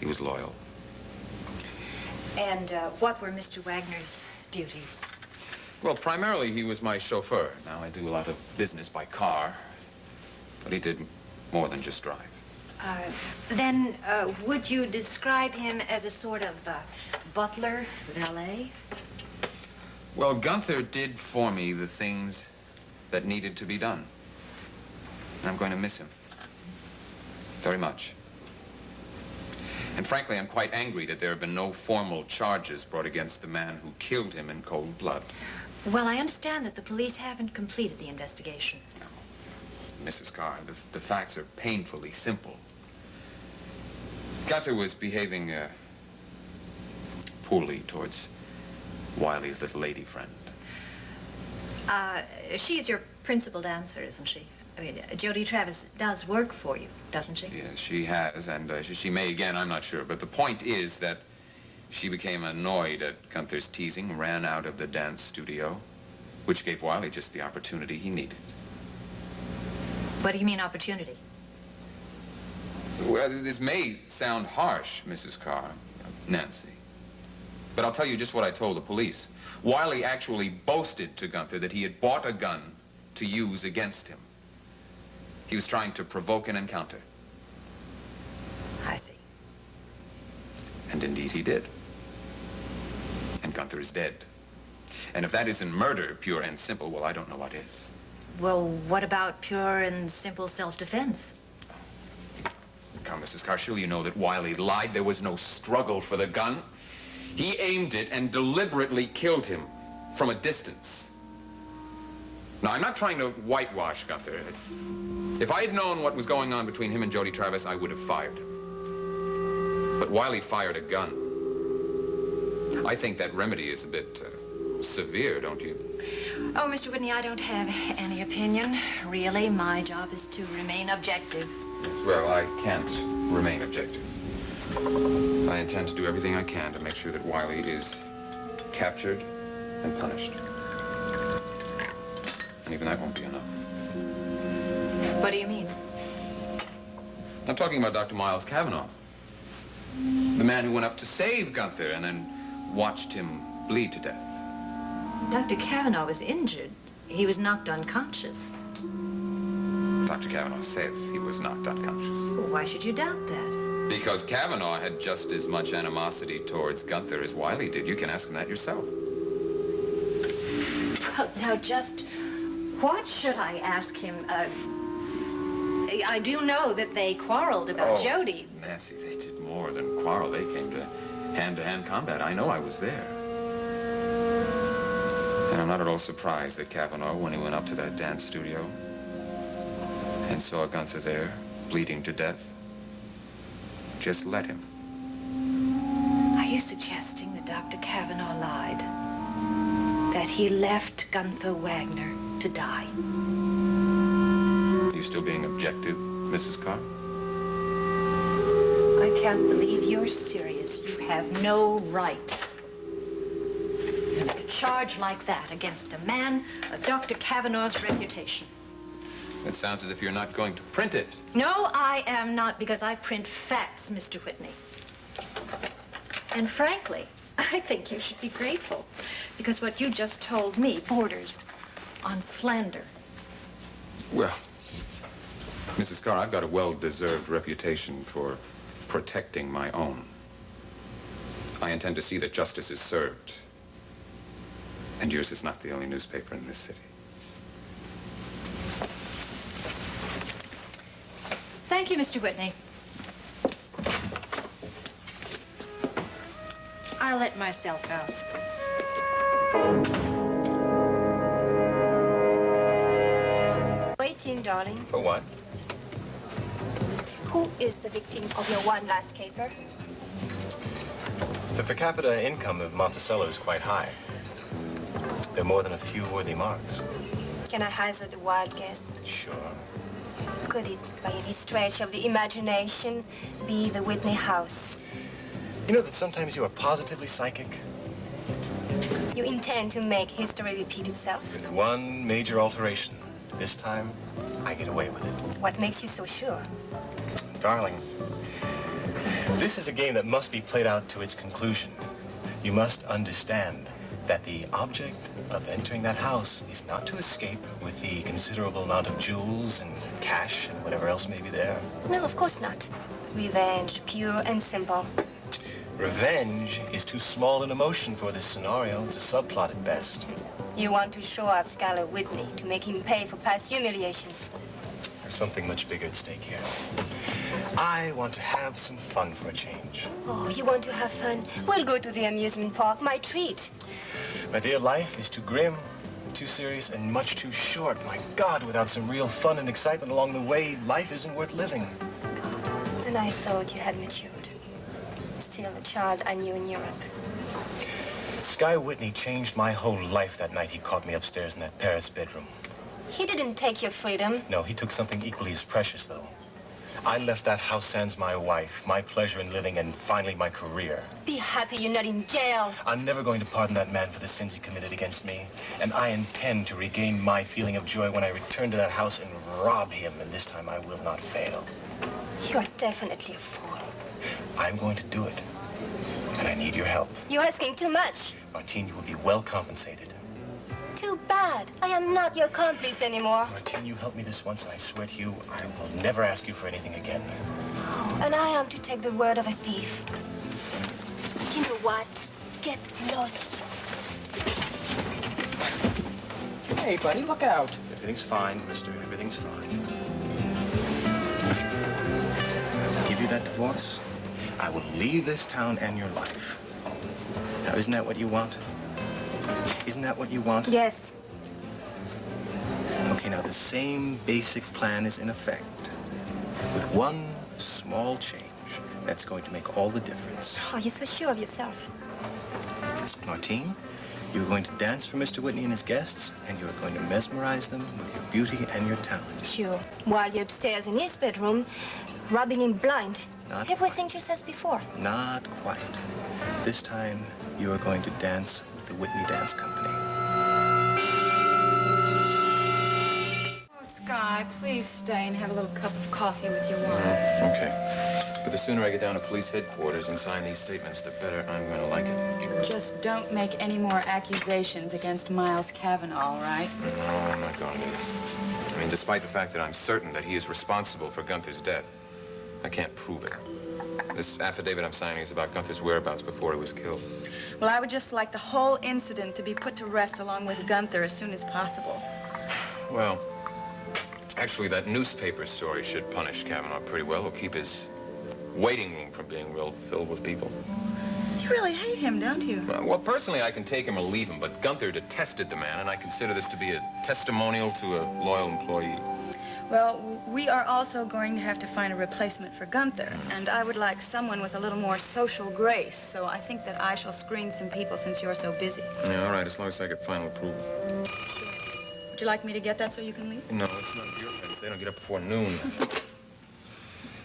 He was loyal. And what were Mr. Wagner's duties? Well, primarily he was my chauffeur. Now, I do a lot of business by car, but he did more than just drive. Then would you describe him as a sort of butler, valet? Well, Gunther did for me the things that needed to be done. And I'm going to miss him. Very much. And frankly, I'm quite angry that there have been no formal charges brought against the man who killed him in cold blood. Well, I understand that the police haven't completed the investigation. No. Mrs. Carr, the facts are painfully simple. Gunther was behaving poorly towards Wiley's little lady friend. She's your principal dancer, isn't she? I mean, Jody Travis does work for you, doesn't she? Yes, she has, and she may again, I'm not sure. But the point is that she became annoyed at Gunther's teasing, ran out of the dance studio, which gave Wiley just the opportunity he needed. What do you mean, opportunity? Well, this may sound harsh, Mrs. Carr, Nancy, but I'll tell you just what I told the police. Wiley actually boasted to Gunther that he had bought a gun to use against him. He was trying to provoke an encounter. I see. And indeed he did. And Gunther is dead. And if that isn't murder, pure and simple, well, I don't know what is. Well, what about pure and simple self-defense? Come, Mrs. Carr, surely you know that Wiley lied. There was no struggle for the gun. He aimed it and deliberately killed him from a distance. Now, I'm not trying to whitewash Gunther. If I had known what was going on between him and Jody Travis, I would have fired him. But Wiley fired a gun. I think that remedy is a bit severe, don't you? Oh, Mr. Whitney, I don't have any opinion. Really, my job is to remain objective. Well, I can't remain objective. I intend to do everything I can to make sure that Wiley is captured and punished. And even that won't be enough. What do you mean? I'm talking about Dr. Miles Cavanaugh. The man who went up to save Gunther and then watched him bleed to death. Dr. Cavanaugh was injured. He was knocked unconscious. Dr. Cavanaugh says he was knocked unconscious. Well, why should you doubt that? Because Cavanaugh had just as much animosity towards Gunther as Wiley did. You can ask him that yourself. Well, now, just what should I ask him? I do know that they quarreled about Jody. Nancy, they did more than quarrel. They came to hand-to-hand combat. I know, I was there. And I'm not at all surprised that Cavanaugh, when he went up to that dance studio and saw Gunther there, bleeding to death, just let him. Are you suggesting that Dr. Cavanaugh lied? That he left Gunther Wagner to die? Are you still being objective, Mrs. Carr? I can't believe you're serious. You have no right to make a charge like that against a man of Dr. Cavanaugh's reputation. It sounds as if you're not going to print it. No, I am not, because I print facts, Mr. Whitney. And frankly, I think you should be grateful, because what you just told me borders on slander. Well, Mrs. Carr, I've got a well-deserved reputation for protecting my own. I intend to see that justice is served. And yours is not the only newspaper in this city. Thank you, Mr. Whitney. I'll let myself out. Waiting, darling. For what? Who is the victim of your one last caper? The per capita income of Monticello is quite high. There are more than a few worthy marks. Can I hazard a wild guess? Sure. Could it, by any stretch of the imagination, be the Whitney house? You know that sometimes you are positively psychic? You intend to make history repeat itself? With one major alteration. This time, I get away with it. What makes you so sure? Darling, This is a game that must be played out to its conclusion. You must understand that the object of entering that house is not to escape with the considerable amount of jewels and cash and whatever else may be there. No, of course not. Revenge, pure and simple. Revenge is too small an emotion for this scenario. It's a subplot at best. You want to show off Skylar Whitney to make him pay for past humiliations. There's something much bigger at stake here. I want to have some fun for a change. Oh, you want to have fun? We'll go to the amusement park. My treat. My dear, life is too grim, too serious, and much too short. My God, without some real fun and excitement along the way, life isn't worth living. Then I thought you had matured. Still the child I knew in Europe. Sky Whitney changed my whole life that night he caught me upstairs in that Paris bedroom. He didn't take your freedom. No, he took something equally as precious, though. I left that house sans my wife, my pleasure in living, and finally my career. Be happy you're not in jail. I'm never going to pardon that man for the sins he committed against me. And I intend to regain my feeling of joy when I return to that house and rob him. And this time I will not fail. You're definitely a fool. I'm going to do it. And I need your help. You're asking too much. Martine, you will be well compensated. Too bad. I am not your accomplice anymore. Martine, you help me this once, and I swear to you, I will never ask you for anything again. Oh, and I am to take the word of a thief. You know what? Get lost. Hey, buddy, look out. Everything's fine, mister. Everything's fine. I will give you that divorce. I will leave this town and your life. Now, isn't that what you want? Isn't that what you want? Yes. Okay, now the same basic plan is in effect. With one small change, that's going to make all the difference. Oh, you're so sure of yourself. Martine, you're going to dance for Mr. Whitney and his guests, and you're going to mesmerize them with your beauty and your talent. Sure. While you're upstairs in his bedroom, rubbing him blind. Not Everything just as before. Not quite. This time, you are going to dance with the Whitney Dance Company. Oh, Sky, please stay and have a little cup of coffee with your wife. Okay. But the sooner I get down to police headquarters and sign these statements, the better I'm going to like it. Just don't make any more accusations against Miles Cavanaugh, all right? No, I'm not going to. I mean, despite the fact that I'm certain that he is responsible for Gunther's death, I can't prove it. This affidavit I'm signing is about Gunther's whereabouts before he was killed. Well, I would just like the whole incident to be put to rest along with Gunther as soon as possible. Well, actually, that newspaper story should punish Cavanaugh pretty well. It'll keep his waiting room from being real filled with people. You really hate him, don't you? Well, personally, I can take him or leave him, but Gunther detested the man, and I consider this to be a testimonial to a loyal employee. Well, we are also going to have to find a replacement for Gunther, and I would like someone with a little more social grace, so I think that I shall screen some people since you're so busy. Yeah, all right, as long as I get final approval. Would you like me to get that so you can leave? No, it's none of your business. They don't get up before noon.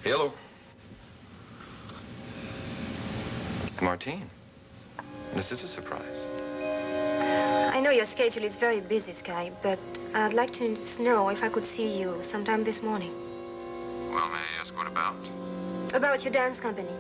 Hello. Martine. This is a surprise. I know your schedule is very busy, Sky, but I'd like to know if I could see you sometime this morning. Well, may I ask what about? About your dance company.